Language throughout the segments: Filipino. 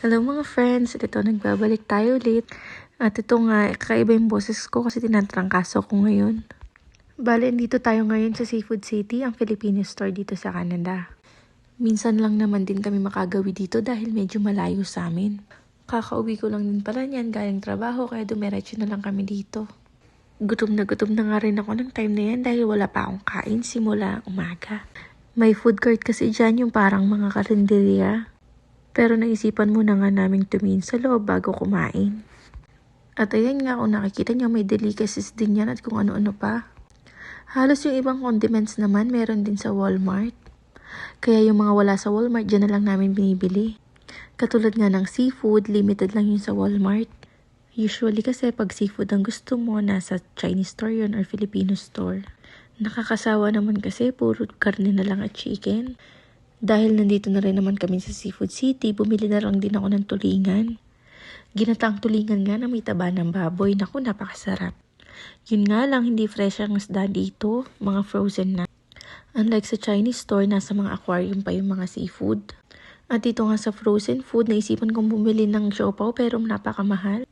Hello mga friends, ito nagbabalik tayo ulit. At ito nga, kakaiba yung boses ko kasi tinatrangkaso ko ngayon. Bale, dito tayo ngayon sa Seafood City, ang Filipino store dito sa Canada. Minsan lang naman din kami makagawi dito dahil medyo malayo sa amin. Kakauwi ko lang din pala niyan galing trabaho kaya dumiretso na lang kami dito. Gutom na nga rin ako ng time na yan dahil wala pa akong kain simula umaga. May food court kasi dyan yung parang mga karinderya. Pero naisipan muna nga naming tumingin sa loob bago kumain. At ayan nga kung nakikita nyo may delicacies din yan at kung ano-ano pa. Halos yung ibang condiments naman meron din sa Walmart. Kaya yung mga wala sa Walmart dyan na lang namin binibili. Katulad nga ng seafood, limited lang yun sa Walmart. Usually kasi pag seafood ang gusto mo, nasa Chinese store yun or Filipino store. Nakakasawa naman kasi puro karne na lang at chicken. Dahil nandito na rin naman kami sa Seafood City, bumili na lang din ako ng tulingan. Ginataang tulingan nga na may taba ng baboy. Naku, napakasarap. Yun nga lang, hindi fresh ang isda dito. Mga frozen na. Unlike sa Chinese store, nasa mga aquarium pa yung mga seafood. At dito nga sa frozen food, naisipan kong bumili ng siopaw pero napakamahal.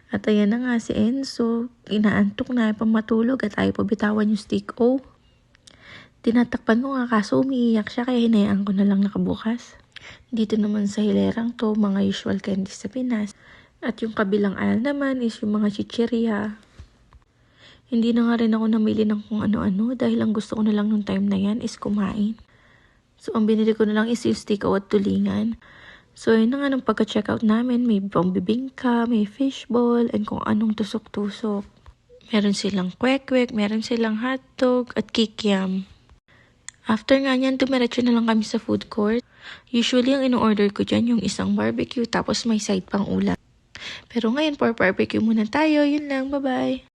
At ayan na nga si Enzo. Inaantok na pa matulog at ayaw pa bitawan yung stick O. Tinatakpan ko nga kaso umiiyak siya kaya hinayaan ko na lang nakabukas. Dito naman sa hilerang to, mga usual candies sa Pinas. At yung kabilang aisle naman is yung mga chichirya. Hindi na nga rin ako namili ng kung ano-ano dahil ang gusto ko na lang nung time na yan is kumain. So ang binili ko na lang is yung stick at tulingan. So yun na nga nung pagka-checkout namin, may bibingka, may fishball, and kung anong tusok-tusok. Meron silang kwek-kwek, meron silang hotdog at kikiam. After nga niyan, dumiretso na lang kami sa food court. Usually, ang in-order ko dyan yung isang barbecue tapos may side pang ulam. Pero ngayon, for barbecue muna tayo. Yun lang, bye-bye!